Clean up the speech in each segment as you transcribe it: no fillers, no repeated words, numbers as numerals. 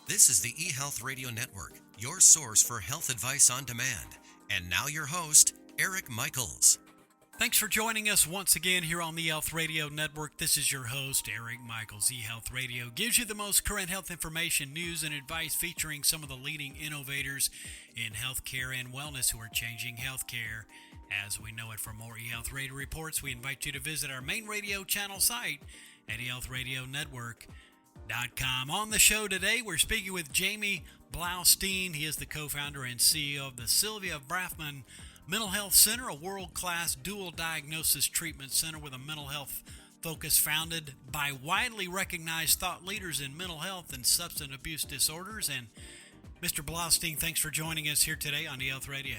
This is the eHealth Radio Network, your source for health advice on demand. And now your host, Eric Michaels. Thanks for joining us once again here on the eHealth Radio Network. This is your host, Eric Michaels. eHealth Radio gives you the most current health information, news, and advice featuring some of the leading innovators in healthcare and wellness who are changing healthcare as we know it. For more eHealth Radio reports, we invite you to visit our main radio channel site at eHealthRadioNetwork.com. On the show today, we're speaking with Jaime Blaustein. He is the co-founder and CEO of the Sylvia Brafman Mental Health Center, a world-class dual diagnosis treatment center with a mental health focus founded by widely recognized thought leaders in mental health and substance abuse disorders. And Mr. Blaustein, thanks for joining us here today on eHealth Radio.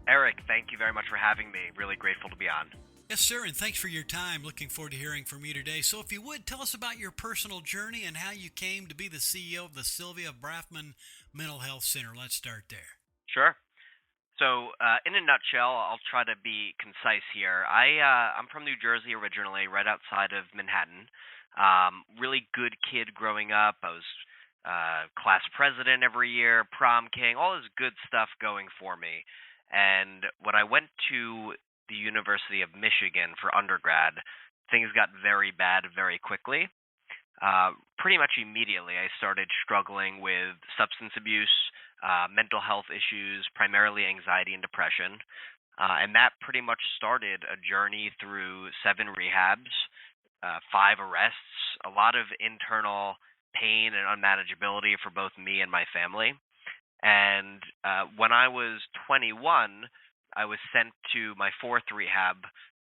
Eric, thank you very much for having me. Really grateful to be on. Yes, sir, and thanks for your time. Looking forward to hearing from you today. So if you would, tell us about your personal journey and how you came to be the CEO of the Sylvia Brafman Mental Health Center. Let's start there. Sure. So in a nutshell, I'll try to be concise here. I'm from New Jersey originally, right outside of Manhattan. Really good kid growing up. I was class president every year, prom king, all this good stuff going for me. And when I went to the University of Michigan for undergrad, things got very bad very quickly. Pretty much immediately, I started struggling with substance abuse, mental health issues, primarily anxiety and depression. And that pretty much started a journey through 7 rehabs, 5 arrests, a lot of internal pain and unmanageability for both me and my family. And when I was 21, I was sent to my 4th rehab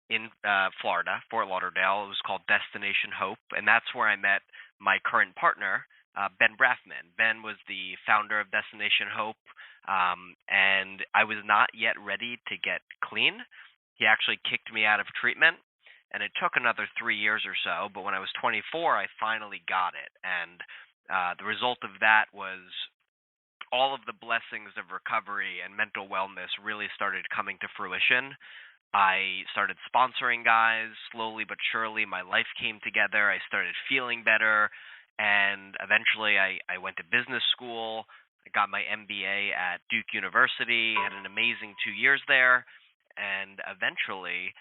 in Florida, Fort Lauderdale. It was called Destination Hope, and that's where I met my current partner, Ben Brafman. Ben was the founder of Destination Hope, and I was not yet ready to get clean. He actually kicked me out of treatment, and it took another 3 years or so, but when I was 24, I finally got it, and the result of that was all of the blessings of recovery and mental wellness really started coming to fruition. I started sponsoring guys. Slowly but surely, my life came together. I started feeling better. And eventually, I went to business school. I got my MBA at Duke University, had an amazing 2 years there, and eventually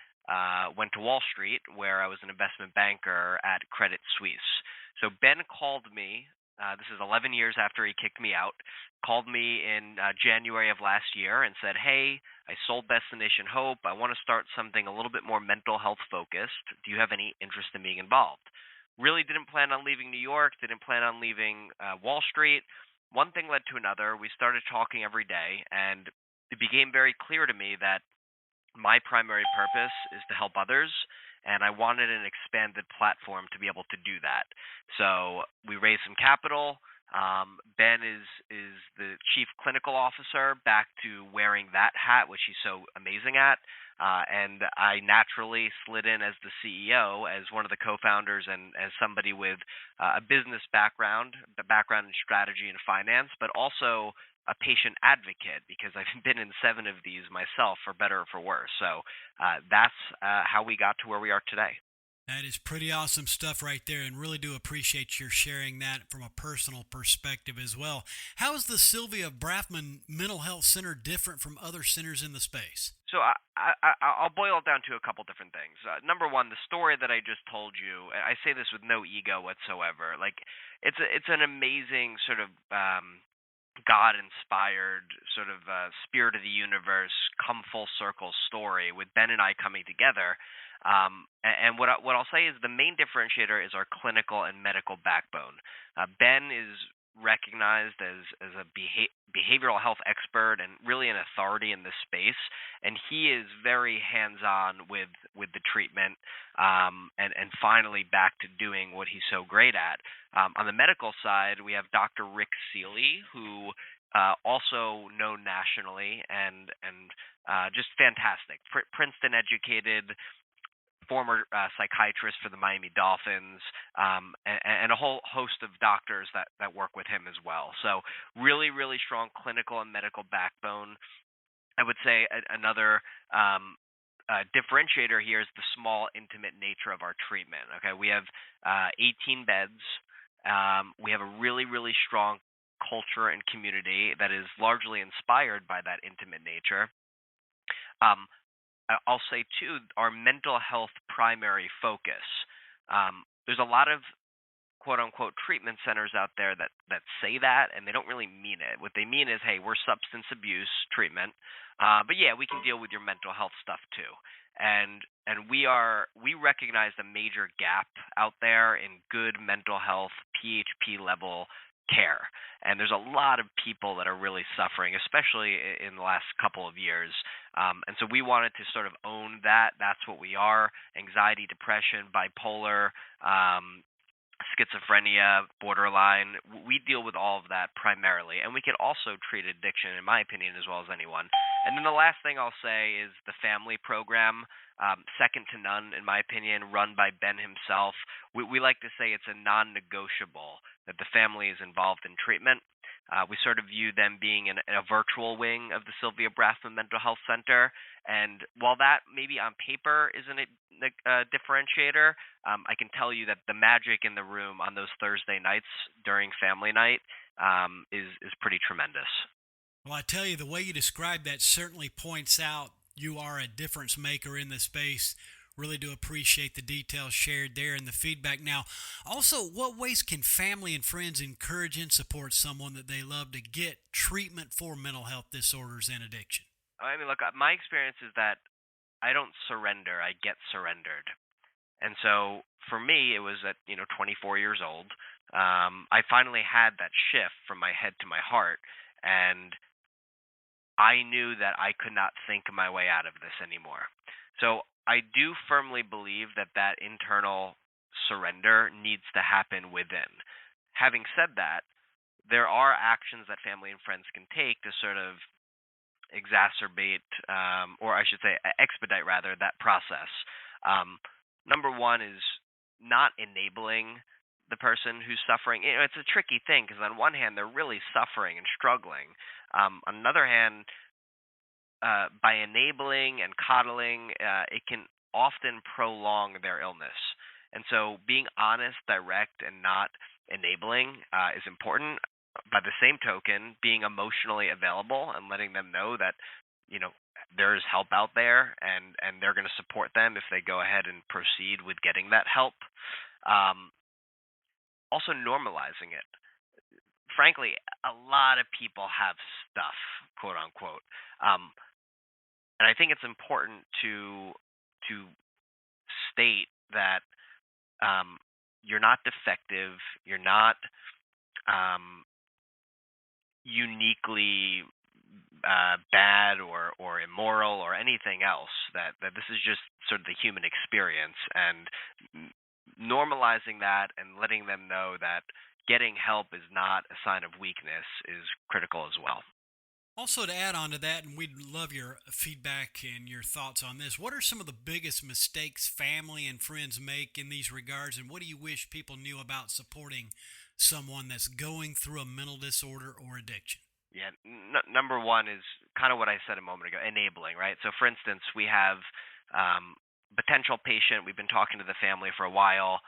went to Wall Street, where I was an investment banker at Credit Suisse. So Ben called me. This is 11 years after he kicked me out, called me in January of last year and said, hey, I sold Destination Hope. I want to start something a little bit more mental health focused. Do you have any interest in being involved? Really didn't plan on leaving New York, didn't plan on leaving Wall Street. One thing led to another. We started talking every day, and it became very clear to me that my primary purpose is to help others, and I wanted an expanded platform to be able to do that. So we raised some capital. Ben is the chief clinical officer, back to wearing that hat, which he's so amazing at. And I naturally slid in as the CEO, as one of the co-founders, and as somebody with a business background, the background in strategy and finance, but also a patient advocate, because I've been in 7 of these myself, for better or for worse. So that's how we got to where we are today. That is pretty awesome stuff right there, and really do appreciate your sharing that from a personal perspective as well. How is the Sylvia Brafman Mental Health Center different from other centers in the space? So I'll boil it down to a couple different things. Number one, the story that I just told you, I say this with no ego whatsoever. Like, it's an amazing sort of God-inspired sort of spirit of the universe, come full circle story with Ben and I coming together. And what I'll say is the main differentiator is our clinical and medical backbone. Ben is recognized as a behavioral health expert and really an authority in this space, and he is very hands-on with the treatment, and finally back to doing what he's so great at. On the medical side, we have Dr. Rick Seeley, who also known nationally and just fantastic. Princeton educated, former psychiatrist for the Miami Dolphins, and a whole host of doctors that work with him as well. So really, really strong clinical and medical backbone. I would say another differentiator here is the small, intimate nature of our treatment. Okay, we have 18 beds. We have a really, really strong culture and community that is largely inspired by that intimate nature. Um, I'll say too, our mental health primary focus. There's a lot of quote unquote treatment centers out there that say that, and they don't really mean it. What they mean is, hey, we're substance abuse treatment, but yeah, we can deal with your mental health stuff too. And we recognize a major gap out there in good mental health PHP level care. And there's a lot of people that are really suffering, especially in the last couple of years. And so we wanted to sort of own that. That's what we are: anxiety, depression, bipolar, schizophrenia, borderline. We deal with all of that primarily, and we can also treat addiction, in my opinion, as well as anyone. And then the last thing I'll say is the family program, second to none, in my opinion, run by Ben himself. We like to say it's a non-negotiable that the family is involved in treatment. We sort of view them being in a virtual wing of the Sylvia Brafman Mental Health Center. And while that maybe on paper isn't a differentiator, I can tell you that the magic in the room on those Thursday nights during family night is pretty tremendous. Well, I tell you, the way you describe that certainly points out you are a difference maker in the space. Really do appreciate the details shared there and the feedback. Now, also, what ways can family and friends encourage and support someone that they love to get treatment for mental health disorders and addiction? I mean, look, my experience is that I don't surrender, I get surrendered. And so for me, it was at 24 years old. I finally had that shift from my head to my heart, and I knew that I could not think my way out of this anymore. So I do firmly believe that internal surrender needs to happen within. Having said that, there are actions that family and friends can take to sort of exacerbate, or I should say expedite rather, that process. Number one is not enabling the person who's suffering. It's a tricky thing because on one hand, they're really suffering and struggling. On another hand, by enabling and coddling, it can often prolong their illness. And so being honest, direct, and not enabling is important. By the same token, being emotionally available and letting them know that, there's help out there and they're going to support them if they go ahead and proceed with getting that help. Also normalizing it. Frankly, a lot of people have stuff, quote unquote. And I think it's important to state that you're not defective, you're not uniquely bad or immoral or anything else. That this is just sort of the human experience, and normalizing that and letting them know that getting help is not a sign of weakness is critical as well. Also, to add on to that, and we'd love your feedback and your thoughts on this, what are some of the biggest mistakes family and friends make in these regards, and what do you wish people knew about supporting someone that's going through a mental disorder or addiction? Yeah, number one is kind of what I said a moment ago, enabling, right? So, for instance, we have potential patient. We've been talking to the family for a while.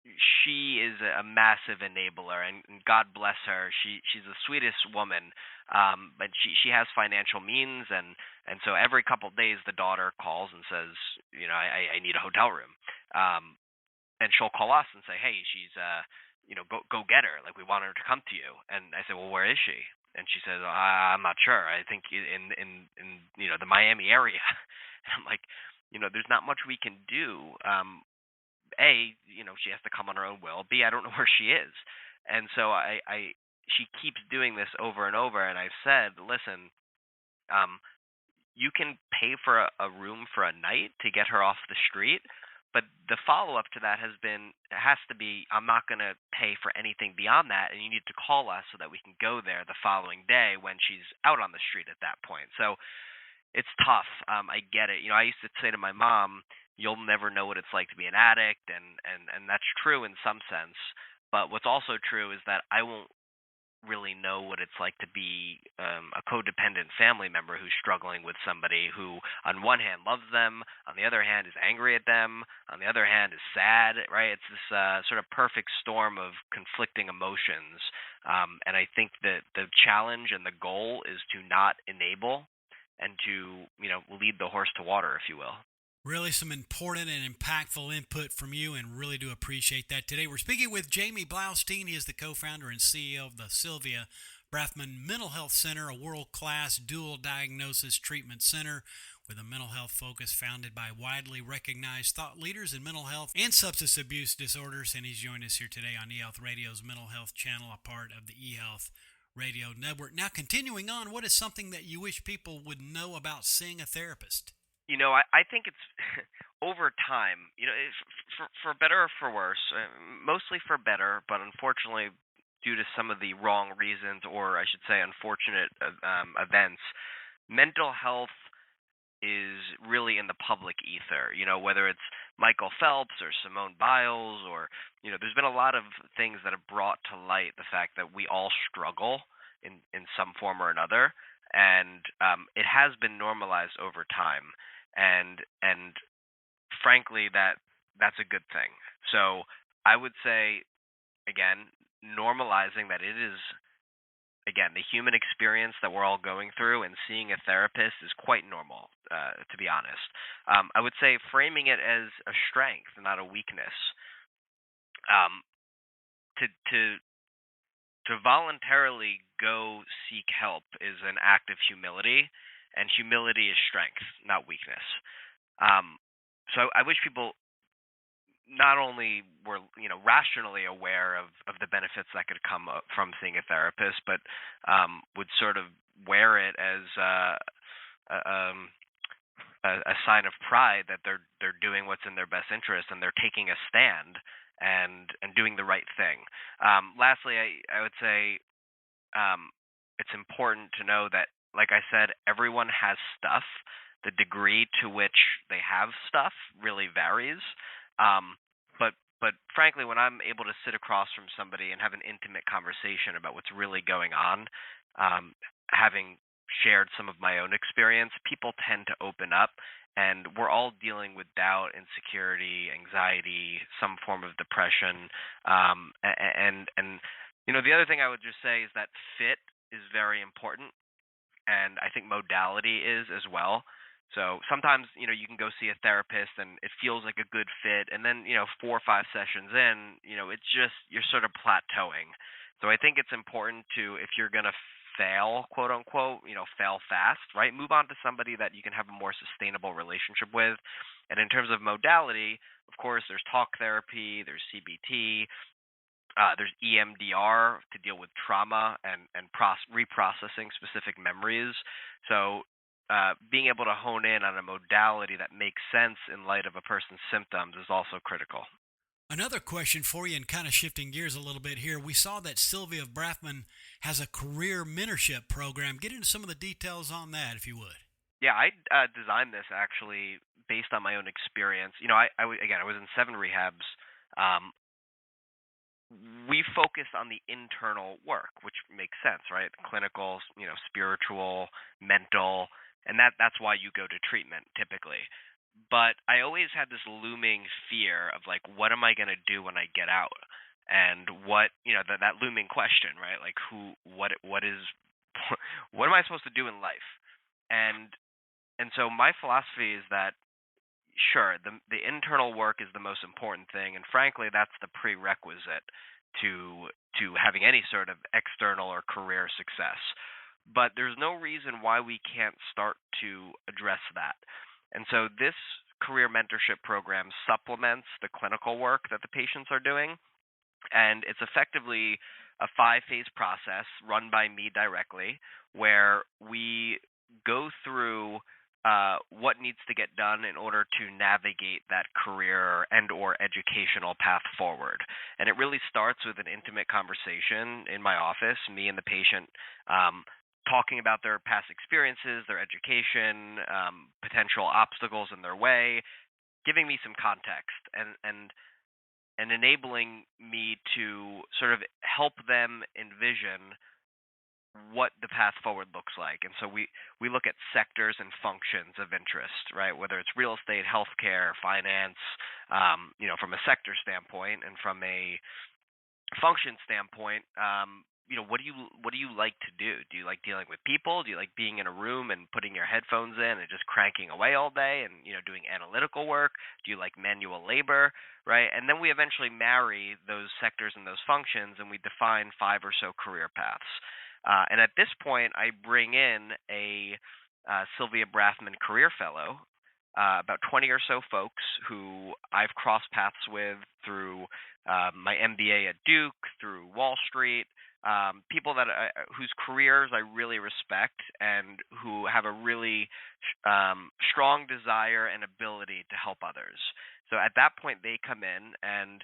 She is a massive enabler, and God bless her. She's the sweetest woman, but she has financial means, and so every couple of days the daughter calls and says, I need a hotel room, and she'll call us and say, hey, she's go get her, like we want her to come to you. And I say, well, where is she? And she says, I'm not sure. I think in the Miami area. And I'm like, there's not much we can do. A, she has to come on her own will. B, I don't know where she is. And so she keeps doing this over and over. And I've said, listen, you can pay for a room for a night to get her off the street. But the follow-up to that has to be, I'm not going to pay for anything beyond that, and you need to call us so that we can go there the following day when she's out on the street at that point. So it's tough. I get it. I used to say to my mom, you'll never know what it's like to be an addict, and that's true in some sense. But what's also true is that I won't really know what it's like to be a codependent family member who's struggling with somebody who, on one hand, loves them, on the other hand, is angry at them, on the other hand, is sad, right? It's this sort of perfect storm of conflicting emotions. And I think that the challenge and the goal is to not enable and to, lead the horse to water, if you will. Really some important and impactful input from you, and really do appreciate that today. We're speaking with Jaime Blaustein. He is the co-founder and CEO of the Sylvia Brafman Mental Health Center, a world-class dual diagnosis treatment center with a mental health focus, founded by widely recognized thought leaders in mental health and substance abuse disorders. And he's joined us here today on eHealth Radio's Mental Health channel, a part of the eHealth Radio Network. Now, continuing on, what is something that you wish people would know about seeing a therapist? I think it's over time, for better or for worse, mostly for better, but unfortunately, due to some of the wrong reasons, or I should say unfortunate events, mental health is really in the public ether, whether it's Michael Phelps or Simone Biles, or, there's been a lot of things that have brought to light the fact that we all struggle in some form or another. And it has been normalized over time. And frankly, that's a good thing. So I would say, again, normalizing that it is, again, the human experience that we're all going through, and seeing a therapist is quite normal, to be honest. I would say framing it as a strength, not a weakness. To voluntarily go seek help is an act of humility, and humility is strength, not weakness. So I wish people not only were rationally aware of the benefits that could come from seeing a therapist, but would sort of wear it as a sign of pride that they're doing what's in their best interest, and they're taking a stand and doing the right thing. Lastly, I would say it's important to know that, like I said, everyone has stuff. The degree to which they have stuff really varies. But frankly, when I'm able to sit across from somebody and have an intimate conversation about what's really going on, having shared some of my own experience, people tend to open up, and we're all dealing with doubt, insecurity, anxiety, some form of depression, and the other thing I would just say is that fit is very important, and I think modality is as well. So sometimes, you can go see a therapist and it feels like a good fit, and then, 4 or 5 sessions in, it's just, you're sort of plateauing. So I think it's important to, if you're going to fail, quote unquote, fail fast, right? Move on to somebody that you can have a more sustainable relationship with. And in terms of modality, of course, there's talk therapy, there's CBT, there's EMDR to deal with trauma and reprocessing specific memories. So being able to hone in on a modality that makes sense in light of a person's symptoms is also critical. Another question for you, and kind of shifting gears a little bit here. We saw that Sylvia Brafman has a career mentorship program. Get into some of the details on that, if you would. Yeah, I designed this actually based on my own experience. I was in 7 rehabs. We focused on the internal work, which makes sense, right? Clinical, spiritual, mental, and that's why you go to treatment typically. But I always had this looming fear of, like, what am I going to do when I get out? And what, that looming question, right? Like, what is, what am I supposed to do in life? And so my philosophy is that, sure, the internal work is the most important thing, and frankly, that's the prerequisite to having any sort of external or career success. But there's no reason why we can't start to address that. And so this career mentorship program supplements the clinical work that the patients are doing, and it's effectively a 5-phase process run by me directly, where we go through what needs to get done in order to navigate that career and or educational path forward. And it really starts with an intimate conversation in my office, me and the patient, talking about their past experiences, their education, potential obstacles in their way, giving me some context. And and enabling me to sort of help them envision what the path forward looks like. And so we look at sectors and functions of interest, right? Whether it's real estate, healthcare, finance, from a sector standpoint, and from a function standpoint, what do you like to do? Do you like dealing with people? Do you like being in a room and putting your headphones in and just cranking away all day and doing analytical work? Do you like manual labor, right? And then we eventually marry those sectors and those functions, and we define 5 or so career paths. And at this point, I bring in a Sylvia Brafman career fellow, about 20 or so folks who I've crossed paths with through my MBA at Duke, through Wall Street, people whose careers I really respect and who have a really strong desire and ability to help others. So at that point, they come in and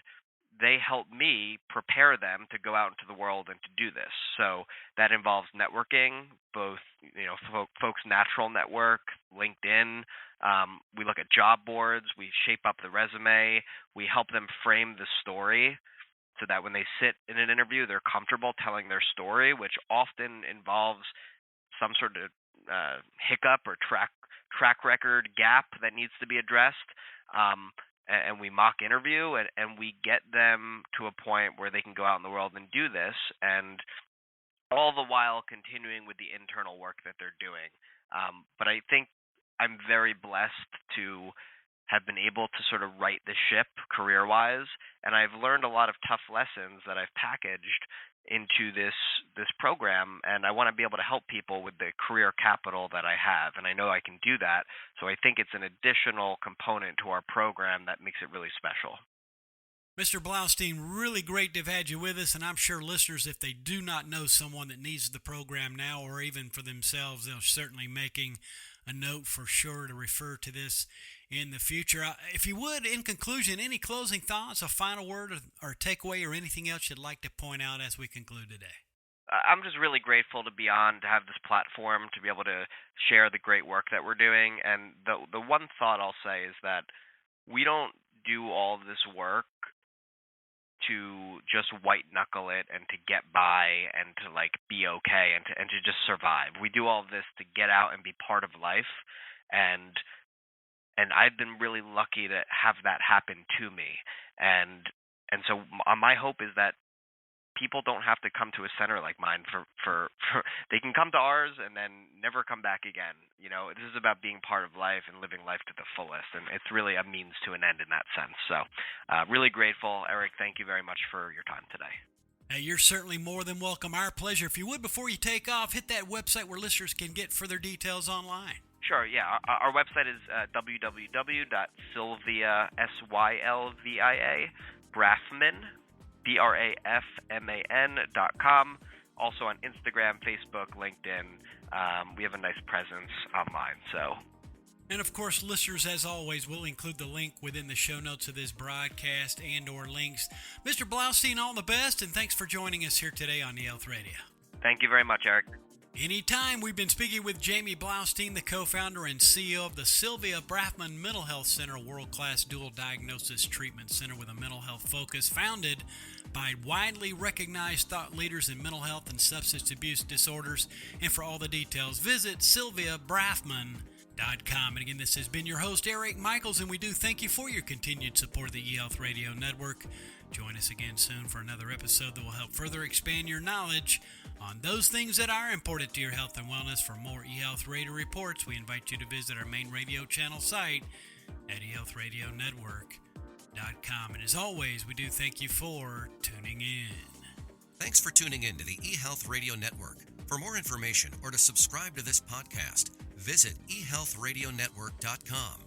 they help me prepare them to go out into the world and to do this. So that involves networking, both folks' natural network, LinkedIn. We look at job boards. We shape up the resume. We help them frame the story so that when they sit in an interview, they're comfortable telling their story, which often involves some sort of hiccup or track record gap that needs to be addressed. And we mock interview, and we get them to a point where they can go out in the world and do this, and all the while continuing with the internal work that they're doing. But I think I'm very blessed to have been able to sort of right the ship career-wise, and I've learned a lot of tough lessons that I've packaged into this program, and I want to be able to help people with the career capital that I have, and I know I can do that. So I think it's an additional component to our program that makes it really special. Mr. Blaustein, really great to have had you with us, and I'm sure listeners, if they do not know someone that needs the program now or even for themselves, they're certainly making a note for sure to refer to this in the future. If you would, in conclusion, any closing thoughts, a final word or takeaway or anything else you'd like to point out as we conclude today? I'm just really grateful to be on, to have this platform, to be able to share the great work that we're doing. And the one thought I'll say is that we don't do all this work to just white knuckle it and to get by and to be okay and to just survive. We do all of this to get out and be part of life, and I've been really lucky to have that happen to me. And so my hope is that people don't have to come to a center like mine for they can come to ours and then never come back again. This is about being part of life and living life to the fullest, and it's really a means to an end in that sense. So really grateful. Eric, thank you very much for your time today. You're certainly more than welcome. Our pleasure. If you would, before you take off, hit that website where listeners can get further details online. Sure, yeah. Our website is www.sylvia, Sylvia, Brafman, Brafman.com. Also on Instagram, Facebook, LinkedIn. We have a nice presence online. And of course, listeners, as always, we'll include the link within the show notes of this broadcast and or links. Mr. Blaustein, all the best, and thanks for joining us here today on eHealth Radio. Thank you very much, Eric. Anytime. We've been speaking with Jaime Blaustein, the co-founder and CEO of the Sylvia Brafman Mental Health Center, a world-class dual diagnosis treatment center with a mental health focus, founded by widely recognized thought leaders in mental health and substance abuse disorders. And for all the details, visit sylviabrafman.com. And again, this has been your host, Eric Michaels, and we do thank you for your continued support of the eHealth Radio Network. Join us again soon for another episode that will help further expand your knowledge on those things that are important to your health and wellness. For more eHealth Radio reports, we invite you to visit our main radio channel site at eHealthRadioNetwork.com. And as always, we do thank you for tuning in. Thanks for tuning in to the eHealth Radio Network. For more information or to subscribe to this podcast, visit eHealthRadioNetwork.com.